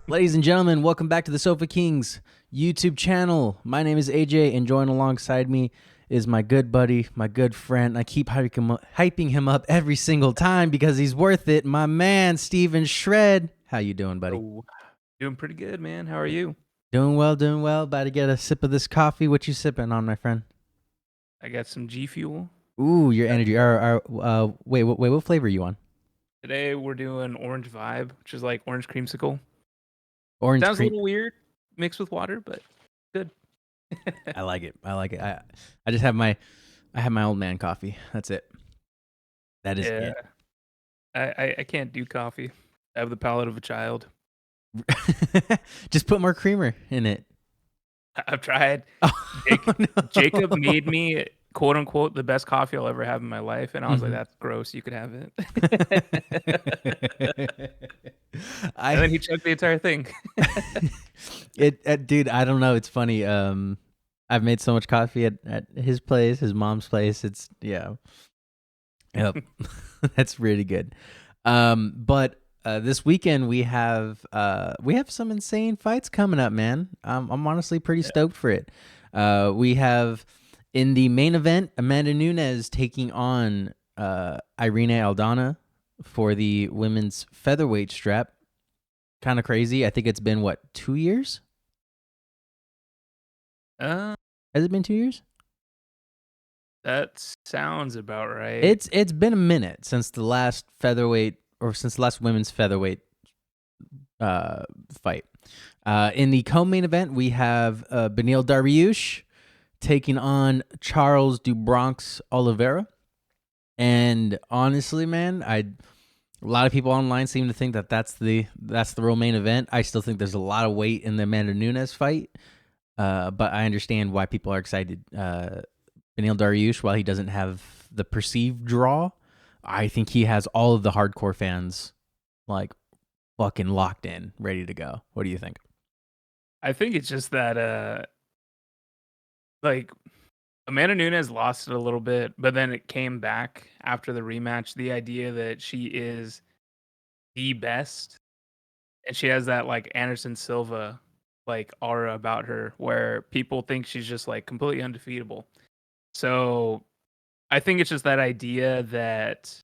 Ladies and gentlemen, welcome back to the Sofa Kingz YouTube channel. My name is AJ, and joined alongside me is my good buddy, my good friend. I keep hyping him up every single time because he's worth it. My man, Steven Shred. How you doing, buddy? Oh, doing pretty good, man. How are you? Doing well, doing well. About to get a sip of this coffee. What you sipping on, my friend? I got some G Fuel. Ooh, your energy. Wait, what flavor are you on? Today we're doing Orange Vibe, which is like orange creamsicle. Orange Sounds cream. a little weird mixed with water, but good. I like it. I like it. I just have my old man coffee. That's it. That is it. I can't do coffee. I have the palate of a child. Just put more creamer in it. I've tried. Oh, Jacob made me, quote unquote, the best coffee I'll ever have in my life. And I was like, that's gross. You could have it. And then he chugged the entire thing. Dude, I don't know. It's funny. I've made so much coffee at his place, his mom's place. It's, yeah. Yep. That's really good. But this weekend we have some insane fights coming up, man. I'm honestly pretty stoked for it. We have in the main event Amanda Nunes taking on Irene Aldana for the women's featherweight strap. Kind of crazy. I think it's been what, 2 years? Has it been 2 years? That sounds about right. It's been a minute since the last featherweight, or since the last women's featherweight fight. In the co-main event, we have Beniel Dariush taking on Charles do Bronx Olivera. And honestly, man, a lot of people online seem to think that that's the real main event. I still think there's a lot of weight in the Amanda Nunes fight, but I understand why people are excited. Beniel Dariush, while he doesn't have the perceived draw, I think he has all of the hardcore fans like fucking locked in, ready to go. What do you think? I think it's just that like Amanda Nunes lost it a little bit, but then it came back after the rematch. The idea that she is the best, and she has that like Anderson Silva like aura about her, where people think she's just like completely undefeatable. So I think it's just that idea that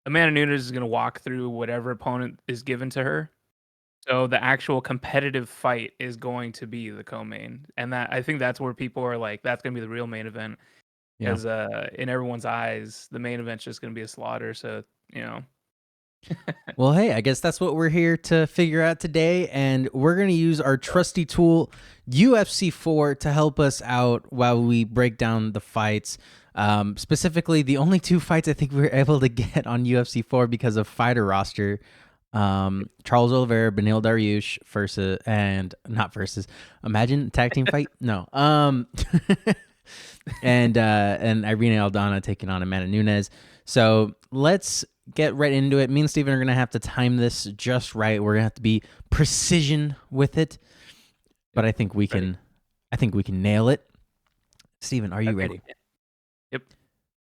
Amanda Nunes is going to walk through whatever opponent is given to her. So the actual competitive fight is going to be the co-main, and that I think that's where people are like, that's going to be the real main event. Because in everyone's eyes, the main event's just going to be a slaughter. So Well, hey, I guess that's what we're here to figure out today, and we're going to use our trusty tool, UFC 4, to help us out while we break down the fights. Specifically, the only two fights I think we were able to get on UFC 4 because of fighter roster. Charles Olivera, Beniel Dariush imagine tag team fight. No. And Irene Aldana taking on Amanda Nunes. So let's get right into it. Me and Steven are gonna have to time this just right. We're gonna have to be precision with it, but I think we can. I think we can nail it. Steven, are you ready? Yep.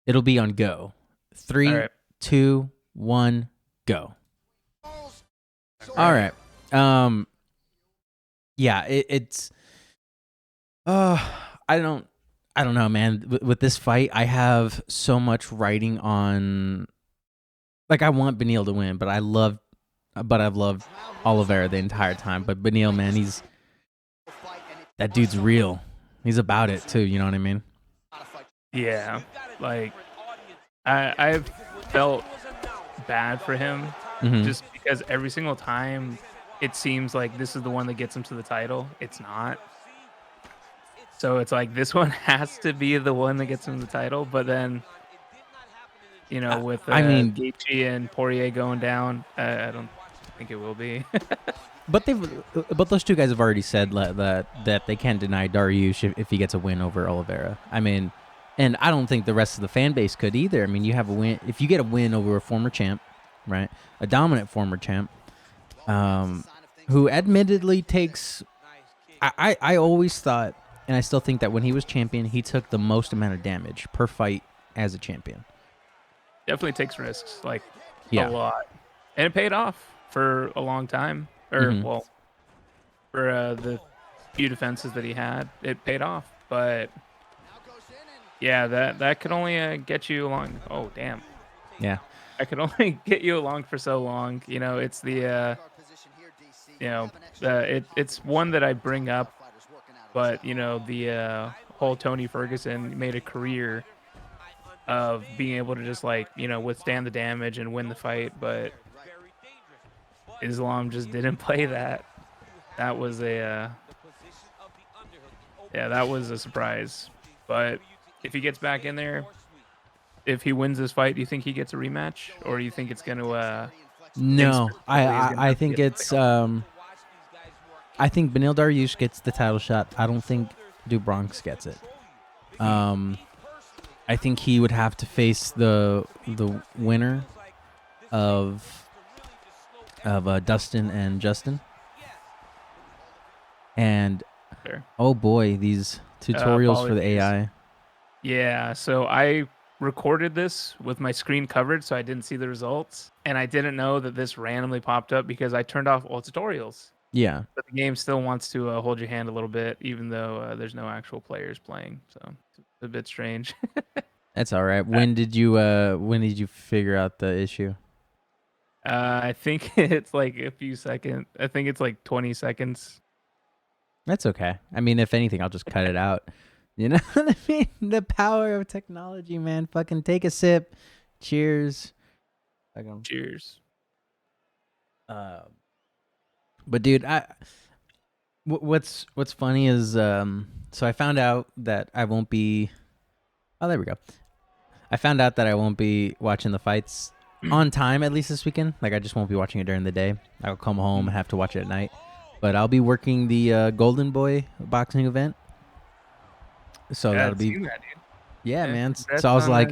It'll be on go. 3, 2, 1, go. All right. Yeah, it's I don't know, man. With this fight, I have so much writing on, like, I want Beniel to win, but I've loved Olivera the entire time. But Beniel, man, that dude's real. He's about it too, you know what I mean? Yeah. Like I've felt bad for him. Just because every single time it seems like this is the one that gets him to the title. It's not. So it's like this one has to be the one that gets him the title. But then, with Gaethje and Poirier going down, I don't think it will be. But those two guys have already said that they can't deny Dariush if he gets a win over Olivera. I mean, and I don't think the rest of the fan base could either. I mean, you have a win if you get a win over a former champ. Right, a dominant former champ, who admittedly takes. I always thought, and I still think that when he was champion, he took the most amount of damage per fight as a champion. Definitely takes risks, like a lot, and it paid off for a long time, or well, for the few defenses that he had, it paid off. But yeah, that could only get you along. Oh damn, Yeah. I could only get you along for so long. It's the it's one that I bring up, but the whole Tony Ferguson made a career of being able to just like withstand the damage and win the fight, but Islam just didn't play that. That was that was a surprise. But if he gets back in there, if he wins this fight, do you think he gets a rematch, or do you think it's going to Kingz No, specifically is gonna I have to think get something it's else? I think Beniel Dariush gets the title shot. I don't think Dubronx gets it. I think he would have to face the winner of Dustin and Justin. And Fair. oh boy, these tutorials for the Apologies. AI. Yeah, so I recorded this with my screen covered, so I didn't see the results, and I didn't know that this randomly popped up because I turned off all tutorials. Yeah, But the game still wants to hold your hand a little bit, even though there's no actual players playing. So it's a bit strange. that's all right. Uh, When did you figure out the issue? I think it's like a few seconds. I think it's like 20 seconds. That's okay. I mean, if anything, I'll just cut it out. You know what I mean? The power of technology, man. Fucking take a sip. Cheers. Cheers. But dude, what's funny is so I found out that I won't be. Oh, there we go. I found out that I won't be watching the fights on time, at least this weekend. Like, I just won't be watching it during the day. I'll come home and have to watch it at night. But I'll be working the Golden Boy boxing event. So Yeah, that'll I've be, seen that, dude. yeah, Yeah, man. congrats So I was on like,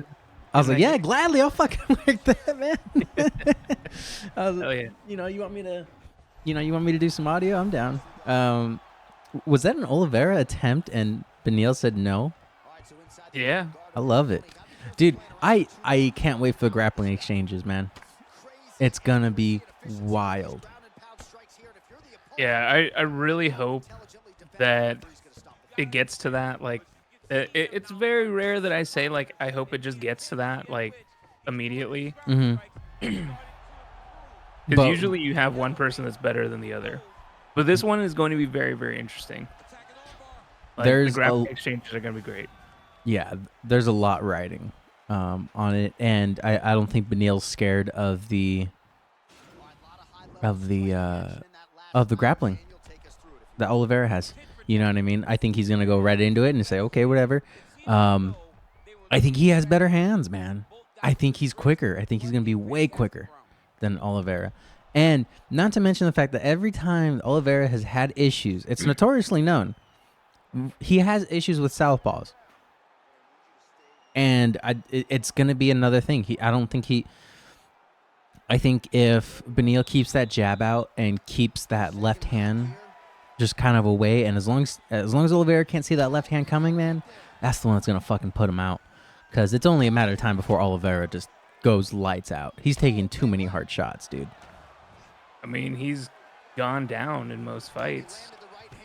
getting that yeah, gig. gladly, I'll fucking work that, man. Hell yeah. You want me to, you want me to do some audio? I'm down. Was that an Olivera attempt and Beniel said no? Yeah. I love it. Dude, I can't wait for the grappling exchanges, man. It's gonna be wild. Yeah, I really hope that it gets to that. Like, it's very rare that I say, like, I hope it just gets to that, like, immediately. Mm-hmm. Because But usually you have one person that's better than the other. But this one is going to be very, very interesting. Like, the there's a grappling exchanges are going to be great. yeah, there's a lot riding on it, and I don't think Beniel's scared of the of the grappling that Olivera has. You know what I mean? I think he's gonna go right into it and say, okay, whatever. I think he has better hands, man. I think he's quicker. I think he's gonna be way quicker than Olivera. And not to mention the fact that every time Olivera has had issues, it's notoriously known, he has issues with southpaws. And it's gonna be another thing. I think if Beniel keeps that jab out and keeps that left hand just kind of away, and as long as Olivera can't see that left hand coming, man, that's the one that's gonna fucking put him out. Because it's only a matter of time before Olivera just goes lights out. He's taking too many hard shots, dude. I mean, he's gone down in most fights.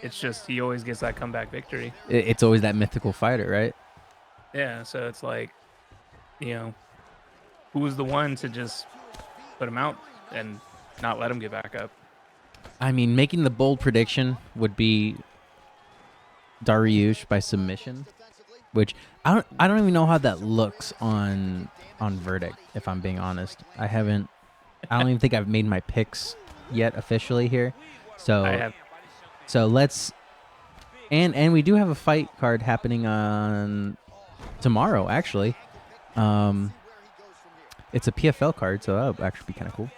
It's just he always gets that comeback victory. It's always that mythical fighter, right? Yeah, so it's like, who was the one to just put him out and not let him get back up? I mean, making the bold prediction would be Dariush by submission, which I don't even know how that looks on verdict. If I'm being honest, I don't even think I've made my picks yet officially here. So I have. so let's and we do have a fight card happening on tomorrow. Actually, it's a PFL card, so that'll actually be kind of cool.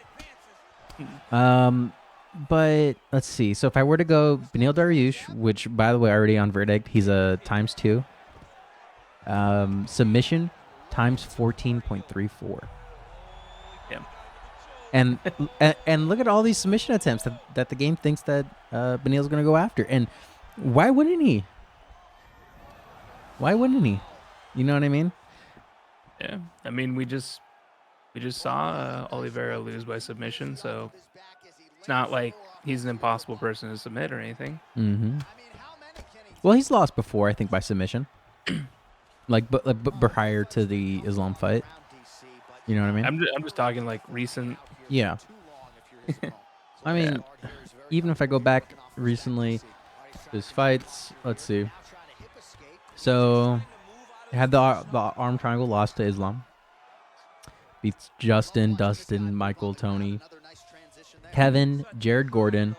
But let's see. So if I were to go Beniel Dariush, which by the way already on verdict, he's a ×2. Submission ×14.34. Yeah. And and look at all these submission attempts that the game thinks that Beniel's going to go after. And why wouldn't he? Why wouldn't he? You know what I mean? Yeah. I mean, we just We just saw Olivera lose by submission, so it's not like he's an impossible person to submit or anything. Mm-hmm. Well, he's lost before, I think, by submission. but prior to the Islam fight. You know what I mean? I'm just talking like recent. Yeah. I mean, even if I go back recently, his fights. Let's see. So, had the arm triangle, lost to Islam. Beats Justin, Dustin, Michael, Tony, Kevin, Jared Gordon.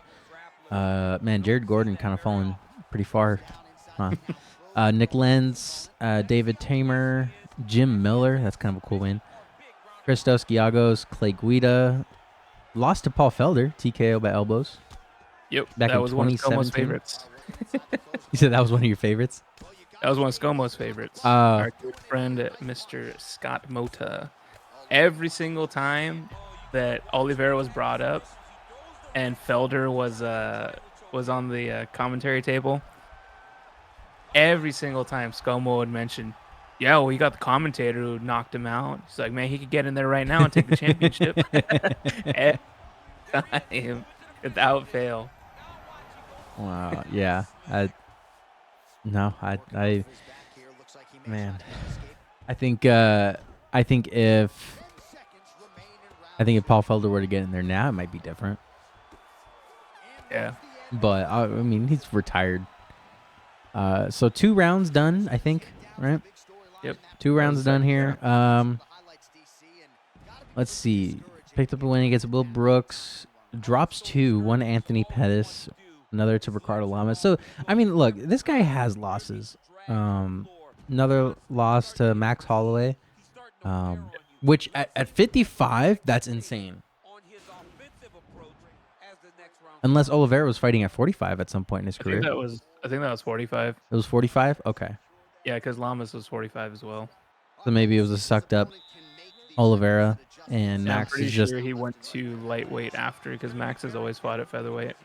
Man, Jared Gordon kind of fallen pretty far, huh? Nick Lenz, David Tamer, Jim Miller. That's kind of a cool win. Christos Giagos, Clay Guida. Lost to Paul Felder, TKO by elbows. Yep, Back that in was one of 2017. ScoMo's favorites. You said that was one of your favorites? That was one of ScoMo's favorites. Our good friend, Mr. Scott Mota. Every single time that Olivera was brought up and Felder was on the commentary table, every single time ScoMo would mention, yeah, well, you got the commentator who knocked him out. He's like, man, he could get in there right now and take the championship. Every time, without fail. Wow. Yeah. Man. I think if Paul Felder were to get in there now, it might be different. Yeah. But I mean, he's retired. So 2 rounds done, I think, right? Yep. 2 rounds done here. Let's see. Picked up a win against Will Brooks. Drops 2. One to Anthony Pettis. Another to Ricardo Lamas. So, I mean, look, this guy has losses. Another loss to Max Holloway. Which at 55, that's insane. Unless Olivera was fighting at 45 at some point in his career. I think that was 45. It was 45? Okay. Yeah, because Lamas was 45 as well. So maybe it was a sucked up Olivera, and Max I'm pretty is just... sure he went to lightweight after, because Max has always fought at featherweight.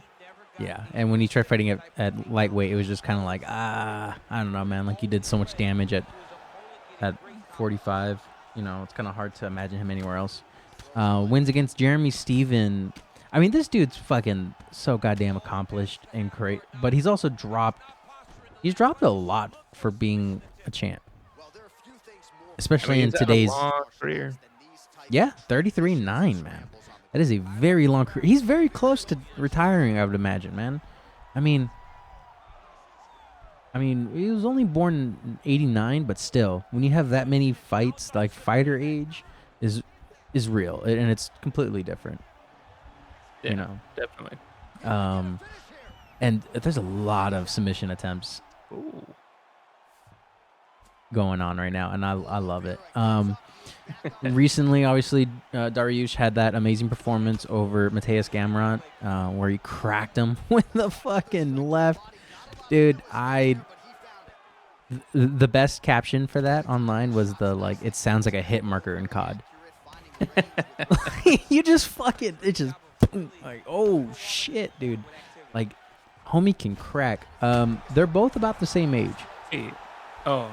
Yeah, and when he tried fighting at lightweight, it was just kind of like, I don't know, man. Like, he did so much damage at 45. You know, it's kind of hard to imagine him anywhere else. Wins against Jeremy Steven. I mean, this dude's fucking so goddamn accomplished and great, but he's also dropped a lot for being a champ. Especially in today's... Had a long career. Yeah, 33-9, man. That is a very long career. He's very close to retiring, I would imagine, man. I mean, he was only born in 89, but still, when you have that many fights, like fighter age is real, and it's completely different. Yeah, you know, definitely. And there's a lot of submission attempts going on right now, and I love it. Recently, obviously, Dariush had that amazing performance over Mateus Gamrot, where he cracked him with the fucking left. Dude, the best caption for that online was it sounds like a hit marker in COD. You just fucking, it just, like, oh shit, dude. Like, homie can crack. They're both about the same age. Hey. Oh.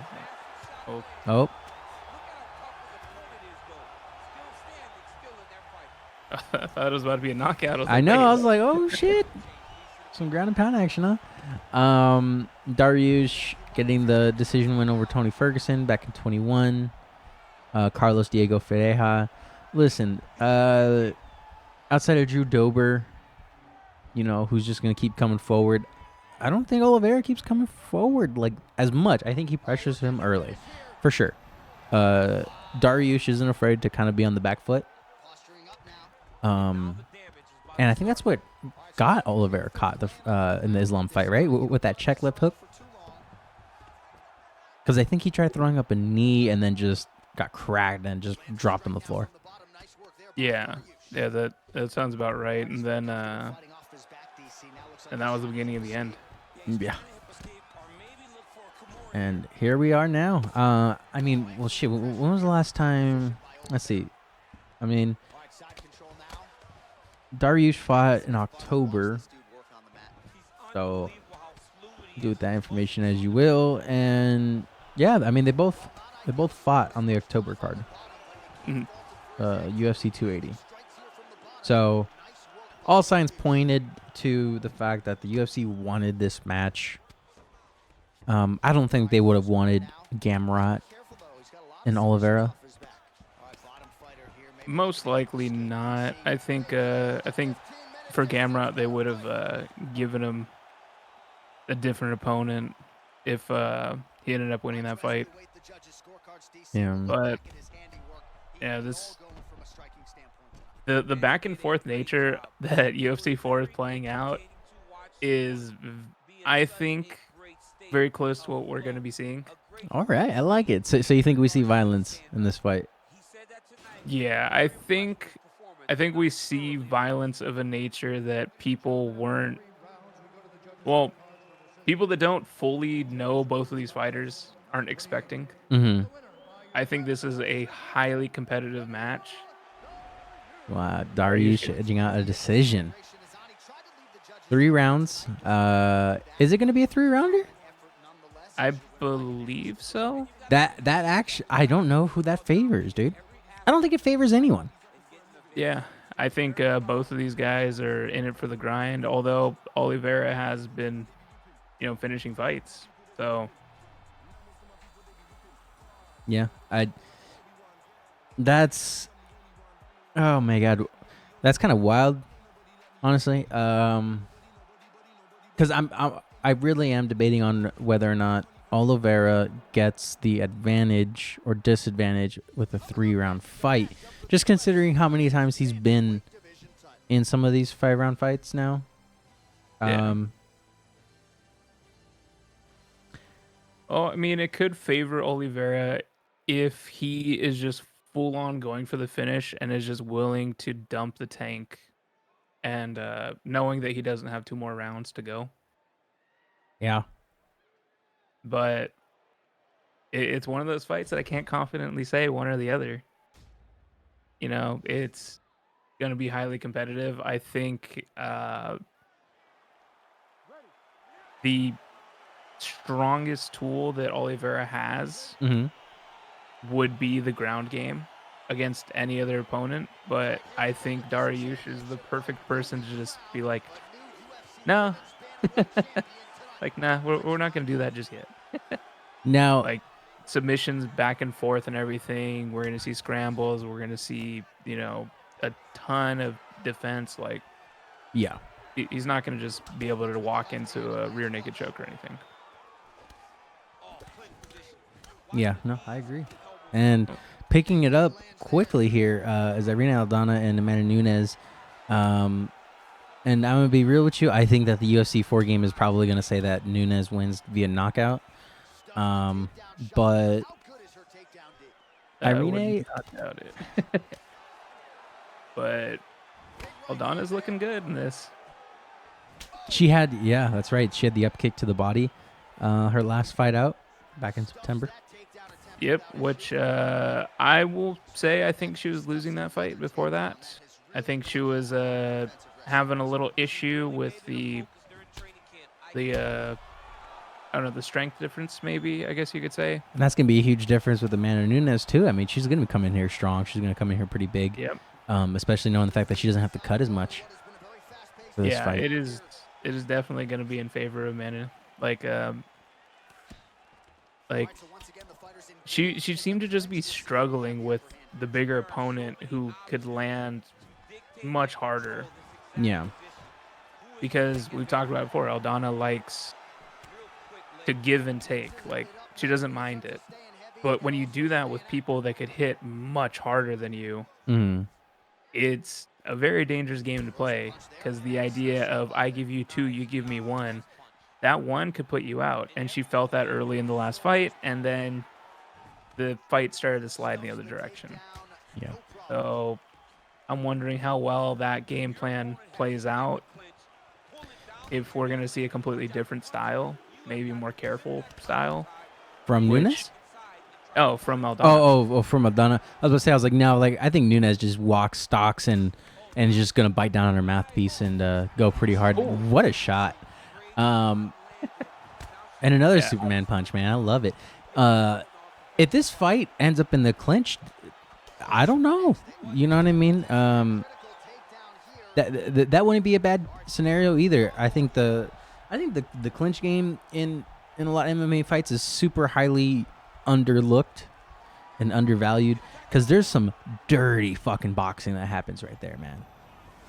I thought it was about to be a knockout. I know. I was like, oh shit. Some ground and pound action, huh? Dariush getting the decision win over Tony Ferguson back in 21. Carlos Diego Ferreira. Listen, outside of Drew Dober, you know, who's just going to keep coming forward, I don't think Olivera keeps coming forward like as much. I think he pressures him early, for sure. Dariush isn't afraid to kind of be on the back foot. And I think that's what got Olivera caught in the Islam fight, right? With that check lip hook. Because I think he tried throwing up a knee and then just got cracked and just dropped on the floor. Yeah, that sounds about right. And then and that was the beginning of the end. Yeah. And here we are now. I mean, well, shit. When was the last time? Let's see. I mean, Dariush fought in October. So do with that information as you will. And yeah, I mean, they both fought on the October card. Mm-hmm. UFC 280. So all signs pointed to the fact that the UFC wanted this match. I don't think they would have wanted Gamrot and Olivera. Most likely not. I think for Gamrot they would have given him a different opponent if he ended up winning that fight. Yeah. But yeah, the back and forth nature that UFC 4 is playing out is, I think, very close to what we're going to be seeing. All right, I like it. So you think we see violence in this fight? Yeah, I think we see violence of a nature that people weren't. Well, people that don't fully know both of these fighters aren't expecting. Mm-hmm. I think this is a highly competitive match. Wow, Dariush edging out a decision. 3 rounds. Is it going to be a 3-rounder? I believe so. That actually, I don't know who that favors, dude. I don't think it favors anyone. Yeah, I think both of these guys are in it for the grind. Although Olivera has been, finishing fights. So Yeah, that's, oh my god, that's kind of wild, honestly. Because I really am debating on whether or not Oliveira gets the advantage or disadvantage with a 3-round fight. Just considering how many times he's been in some of these 5-round fights now. yeah. I mean, it could favor Olivera if he is just full on going for the finish and is just willing to dump the tank, and knowing that he doesn't have 2 more rounds to go. Yeah. But it's one of those fights that I can't confidently say one or the other. It's going to be highly competitive. I think the strongest tool that Oliveira has would be the ground game against any other opponent. But I think Dariush is the perfect person to just be like, no, nah, we're not going to do that just yet. Now, Like, submissions back and forth and everything. We're going to see scrambles. We're going to see, a ton of defense. Like, yeah. he's not going to just be able to walk into a rear naked choke or anything. Yeah, no, I agree. And picking it up quickly here is Irene, Aldana, and Amanda Nunes. And I'm going to be real with you. I think that the UFC 4 game is probably going to say that Nunes wins via knockout. But Irene, I doubt it. But Aldana's looking good in this. yeah, that's right. She had the up kick to the body her last fight out back in September. Yep, which I will say I think she was losing that fight before that. I think she was having a little issue with the I don't know, the strength difference, maybe, I guess you could say. And that's going to be a huge difference with Amanda Nunes, too. I mean, she's going to come in here strong. She's going to come in here pretty big. Yep. Especially knowing the fact that she doesn't have to cut as much for this fight. It is definitely going to be in favor of Amanda. Like she seemed to just be struggling with the bigger opponent who could land much harder. Yeah. Because we've talked about it before, Aldana likes to give and take. Like, she doesn't mind it. But when you do that with people that could hit much harder than you, it's a very dangerous game to play, because the idea of I give you 2, you give me 1, that 1 could put you out. And she felt that early in the last fight, and then the fight started to slide in the other direction. Yeah. So I'm wondering how well that game plan plays out. If we're going to see a completely different style, maybe a more careful style. From Nunes? Oh, from Aldana. Oh, from Aldana. I was going to say, I was like, no, like, I think Nunes just walks, stalks, and is just going to bite down on her mouthpiece and go pretty hard. Ooh. What a shot. And another Superman punch, man. I love it. If this fight ends up in the clinch, I don't know. You know what I mean? That wouldn't be a bad scenario either. I think the clinch game in a lot of MMA fights is super highly underlooked and undervalued because there's some dirty fucking boxing that happens right there, man.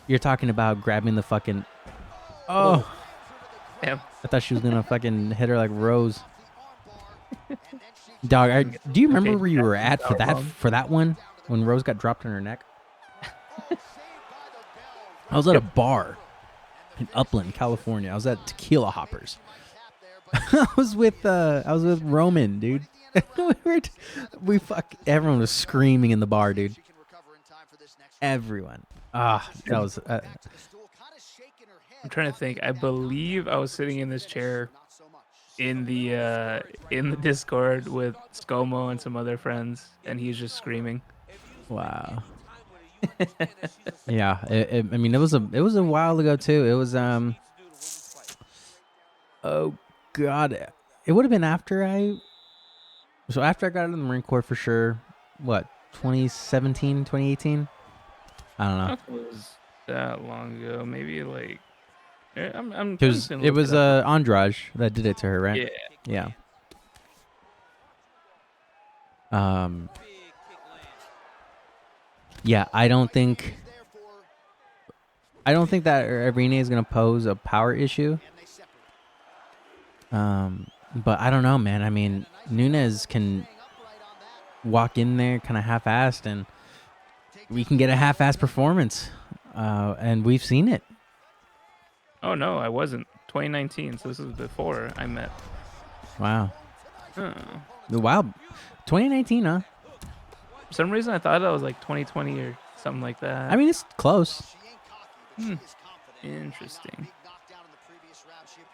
You're talking about grabbing the fucking. Oh, damn! I thought she was gonna fucking hit her like Rose. Dog, do you remember where you were at for that one when Rose got dropped on her neck? I was at a bar in Upland, California. I was at Tequila Hoppers. I was with Roman, dude. Everyone was screaming in the bar, dude. Everyone. That was. I'm trying to think. I believe I was sitting in this chair in the Discord with ScoMo and some other friends, and he's just screaming. Wow. Yeah, I mean, it was a while ago too. It was oh god, it would have been after I got out of the Marine Corps for sure. What, 2017, 2018? I don't know. I don't know if it was that long ago. Maybe like I'm. It was Andrade that did it to her, right? Yeah. Yeah, I don't think that Irene is going to pose a power issue. But I don't know, man. I mean, Nunes can walk in there kind of half-assed, and we can get a half-assed performance. And we've seen it. Oh, no, I wasn't. 2019, so this is before I met. Wow. Oh. Wow. 2019, huh? For some reason, I thought that was like 2020 or something like that. I mean, it's close. Interesting.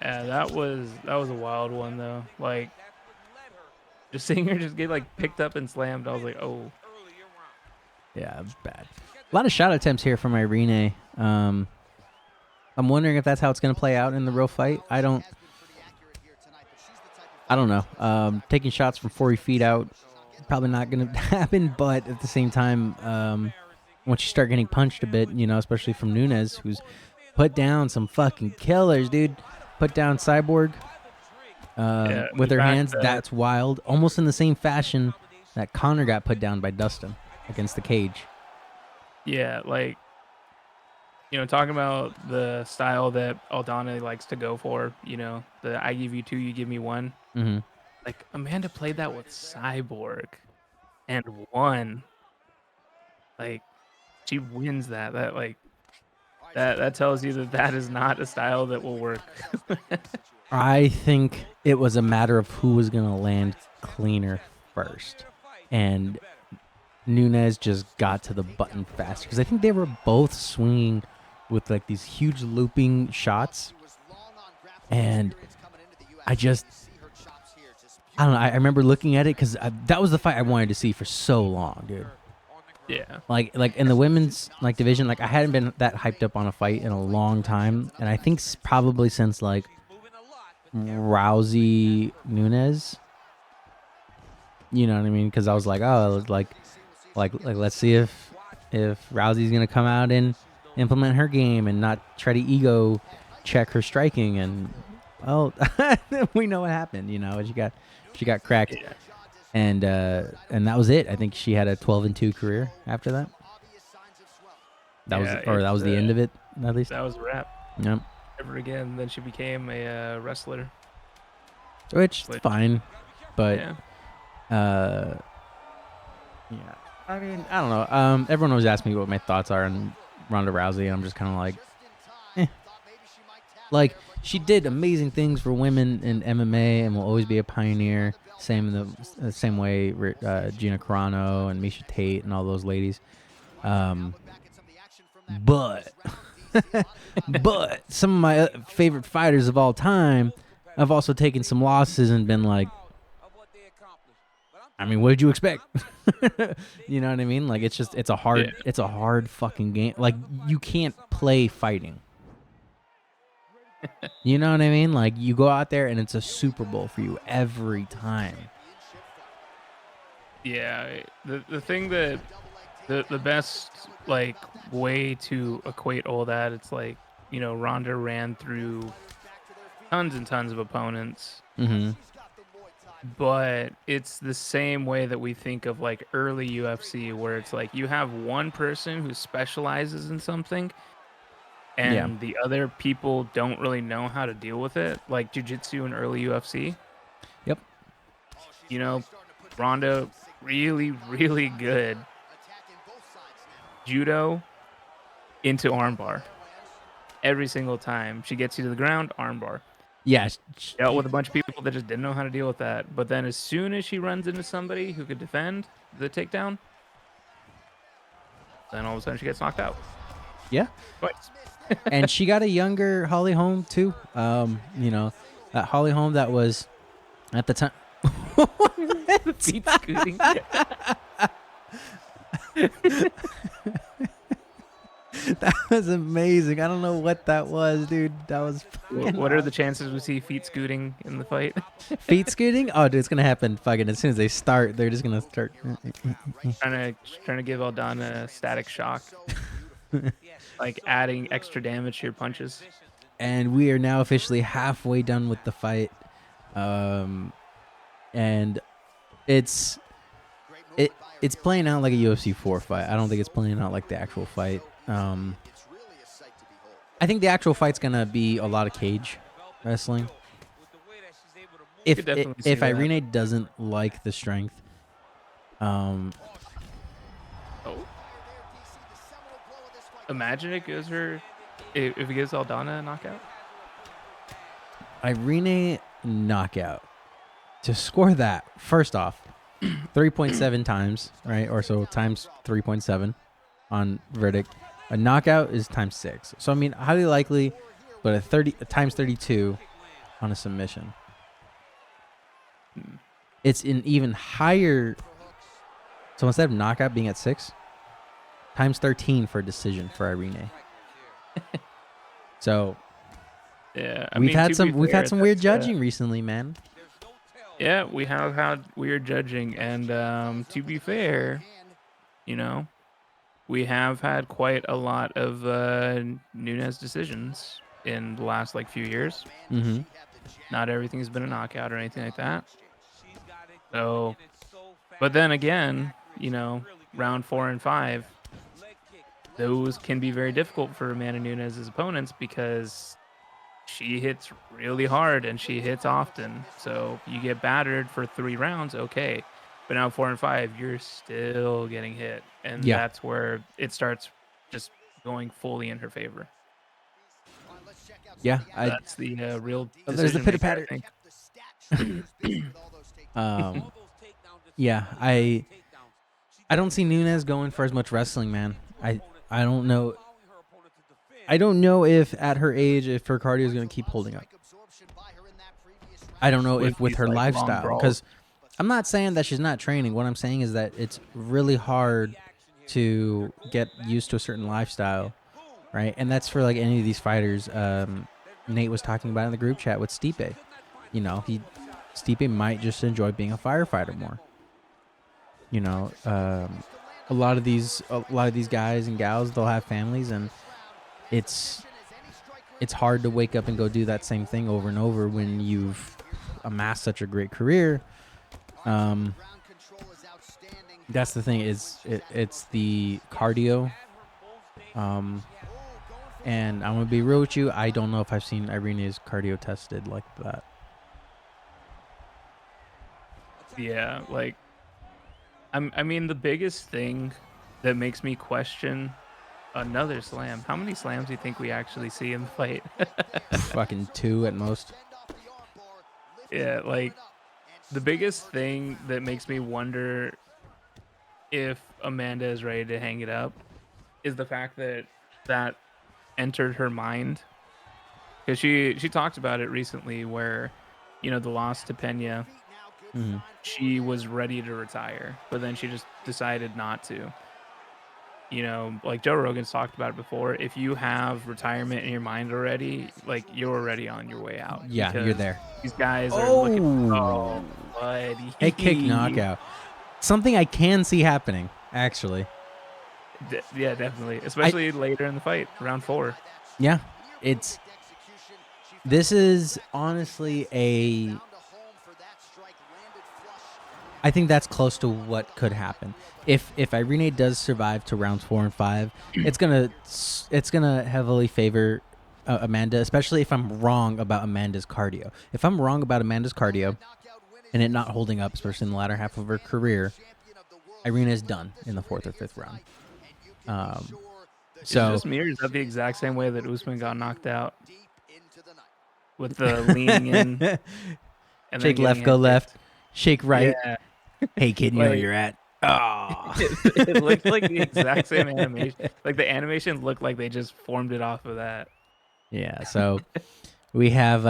Yeah, that was a wild one though. Like, just seeing her just get like picked up and slammed, I was like, oh. Yeah, bad. A lot of shot attempts here from Irene. I'm wondering if that's how it's going to play out in the real fight. I don't know. Taking shots from 40 feet out, probably not going to happen. But at the same time, once you start getting punched a bit, you know, especially from Nunes, who's put down some fucking killers, dude. Put down Cyborg with her hands. That's wild. Almost in the same fashion that Connor got put down by Dustin against the cage. Yeah, like, you know, talking about the style that Aldana likes to go for, you know, the I give you two, you give me one. Mm-hmm. Like, Amanda played that with Cyborg and won. Like, she wins that. That tells you that is not a style that will work. I think it was a matter of who was going to land cleaner first. And Nunes just got to the button faster. Because I think they were both swinging with like these huge looping shots. And I don't know. I remember looking at it because that was the fight I wanted to see for so long, dude. Yeah. Like in the women's like division, like I hadn't been that hyped up on a fight in a long time, and I think probably since like Rousey Nunes. You know what I mean? Because I was like, oh, like let's see if Rousey's gonna come out and implement her game and not try to ego check her striking, and well, we know what happened. You know, she got cracked. Yeah. And that was it. I think she had a 12-2 career after that. That was the end of it, at least. That was a wrap. Yep. Never again. Then she became a wrestler. Which is fine, but yeah. I mean, I don't know. Everyone always asks me what my thoughts are on Ronda Rousey, and I'm just kind of like, eh. Like, she did amazing things for women in MMA and will always be a pioneer. Same in the same way Gina Carano and Misha Tate and all those ladies. But some of my favorite fighters of all time have also taken some losses and been like, I mean, what did you expect? You know what I mean? Like, it's a hard fucking game. Like, you can't play fighting. You know what I mean? Like, you go out there and it's a Super Bowl for you every time. Yeah, the thing that The best like way to equate all that, it's like, Ronda ran through tons and tons of opponents, Mm-hmm. but it's the same way that we think of like early UFC, where it's like you have one person who specializes in something Yeah. and the other people don't really know how to deal with it, like jiu-jitsu in early UFC. Yep. You know, Ronda really, really good judo into armbar. Every single time she gets you to the ground, armbar. Yeah. Dealt with a bunch of people that just didn't know how to deal with that. But then as soon as she runs into somebody who could defend the takedown, then all of a sudden she gets knocked out. Yeah. Twice. And she got a younger Holly Holm too. That Holly Holm that was at the time. Feet scooting. That was amazing. I don't know what that was, dude. That was What are the chances we see feet scooting in the fight? feet scooting. Oh, dude, it's gonna happen. Fucking as soon as they start, they're just gonna start. trying to give Aldana a static shock. Like adding extra damage to your punches. And we are now officially halfway done with the fight, and it's playing out like a UFC 4 fight. I don't think it's playing out like the actual fight. I think the actual fight's gonna be a lot of cage wrestling. If Irene doesn't like the strength, Oh. Imagine it gives her, if it gives Aldana a knockout. Irene knockout. To score that, first off, 3.7 times, right? Or so times 3.7 on verdict. A knockout is times 6. So, I mean, highly likely, but a times 32 on a submission. It's an even higher. So instead of knockout being at 6, times 13 for a decision for Irene. So yeah, we've had some weird judging recently, man. Yeah, we have had weird judging, and to be fair, we have had quite a lot of Nunes decisions in the last few years. Mm-hmm. Not everything's been a knockout or anything like that. So, but then again, round 4 and 5, those can be very difficult for Amanda Nunes' opponents because she hits really hard and she hits often. So you get battered for 3 rounds, okay. But now 4 and 5, you're still getting hit. And that's where it starts just going fully in her favor. Yeah. That's the real there's the pitter patter. Yeah, I don't see Nunes going for as much wrestling, man. I don't know. I don't know if at her age, if her cardio is going to keep holding up. I don't know if with her lifestyle, because I'm not saying that she's not training. What I'm saying is that it's really hard to get used to a certain lifestyle, right? And that's for like any of these fighters. Nate was talking about in the group chat with Stipe. Stipe might just enjoy being a firefighter more. A lot of these guys and gals, they'll have families, and it's hard to wake up and go do that same thing over and over when you've amassed such a great career. That's the thing, it's the cardio. And I'm gonna be real with you, I don't know if I've seen Irene's cardio tested like that. Yeah, I mean, the biggest thing that makes me question another slam. How many slams do you think we actually see in the fight? Fucking 2 at most. Yeah, the biggest thing that makes me wonder if Amanda is ready to hang it up is the fact that entered her mind. Because she talked about it recently where, the loss to Pena, she was ready to retire, but then she just decided not to. Like Joe Rogan's talked about it before. If you have retirement in your mind already, you're already on your way out. Yeah, you're there. These guys are looking. Oh, buddy. Head kick knockout. Something I can see happening, actually. Yeah, definitely. Especially later in the fight, round 4. Yeah, this is honestly I think that's close to what could happen. If Irene does survive to rounds 4 and 5, it's gonna heavily favor Amanda, especially if I'm wrong about Amanda's cardio. If I'm wrong about Amanda's cardio and it not holding up, especially in the latter half of her career, Irene is done in the 4th or 5th round. Is it just me, or is that the exact same way that Usman got knocked out? With the leaning in and shake then left, go left, shake right. Yeah. Hey kid, you know where you're at. Oh. It looked like the exact same animation. Like the animation looked like they just formed it off of that. Yeah, so we had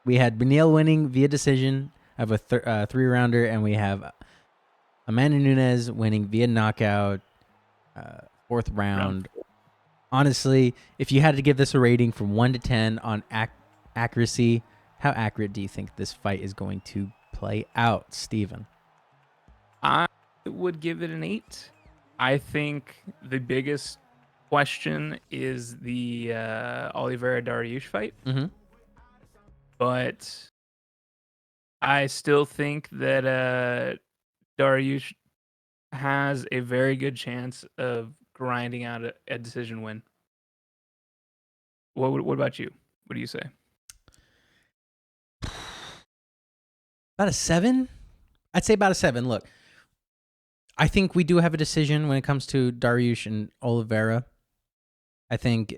Beniel winning via decision of a 3-rounder, and we have Amanda Nunes winning via knockout, 4th round. Honestly, if you had to give this a rating from 1 to 10 on accuracy, how accurate do you think this fight is going to play out, Steven? I would give it an 8. I think the biggest question is the Olivera Dariush fight. Mm-hmm. But I still think that Dariush has a very good chance of grinding out a decision win. What about you? What do you say? About a 7? I'd say about a 7. Look, I think we do have a decision when it comes to Dariush and Olivera. I think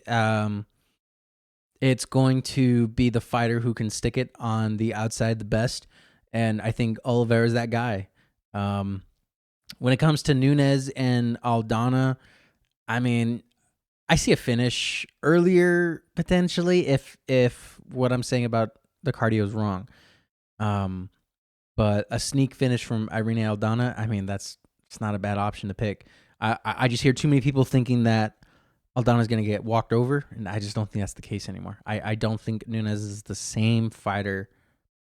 it's going to be the fighter who can stick it on the outside the best, and I think Olivera is that guy. When it comes to Nunes and Aldana, I mean, I see a finish earlier potentially if what I'm saying about the cardio is wrong. But a sneak finish from Irene Aldana, I mean, it's not a bad option to pick. I just hear too many people thinking that Aldana's going to get walked over, and I just don't think that's the case anymore. I don't think Nunes is the same fighter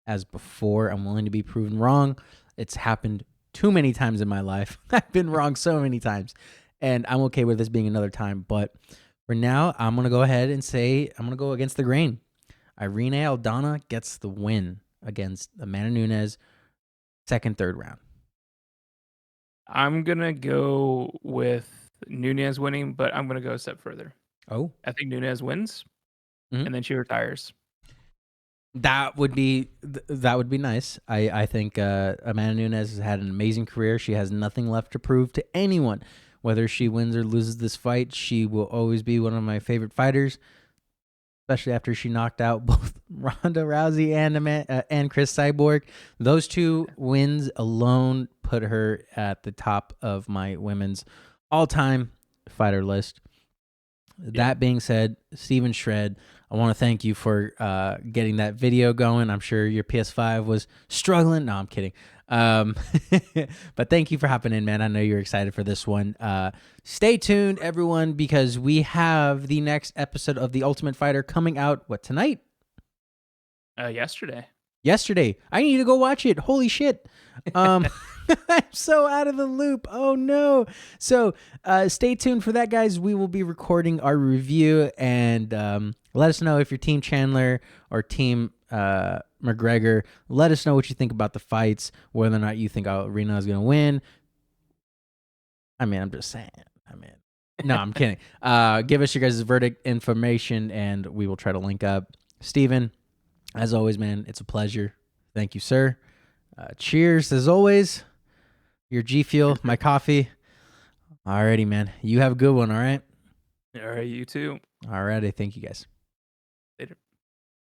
as before. I'm willing to be proven wrong. It's happened too many times in my life. I've been wrong so many times, and I'm okay with this being another time. But for now, I'm going to go ahead and say I'm going to go against the grain. Irene Aldana gets the win against Amanda Nunes, 2nd, 3rd round. I'm going to go with Nunes winning, but I'm going to go a step further. Oh. I think Nunes wins, and then she retires. That would be nice. I think Amanda Nunes has had an amazing career. She has nothing left to prove to anyone. Whether she wins or loses this fight, she will always be one of my favorite fighters, especially after she knocked out both Ronda Rousey and Chris Cyborg. Those 2 wins alone put her at the top of my women's all-time fighter list. That being said, Steven Shred, I want to thank you for getting that video going. I'm sure your PS5 was struggling. No, I'm kidding. But thank you for hopping in, man. I know you're excited for this one. Stay tuned, everyone, because we have the next episode of The Ultimate Fighter coming out, tonight? Yesterday. I need to go watch it. Holy shit. I'm so out of the loop. Oh no. So stay tuned for that, guys. We will be recording our review, and let us know if you're Team Chandler or Team McGregor. Let us know what you think about the fights, whether or not you think Irene is going to win. I mean, I'm just saying. No, I'm kidding. Give us your guys' verdict information, and we will try to link up. Steven, as always, man, it's a pleasure. Thank you, sir. Cheers, as always. Your G Fuel, my coffee. Alrighty, man. You have a good one, all right? All right, you too. Alrighty. Thank you, guys.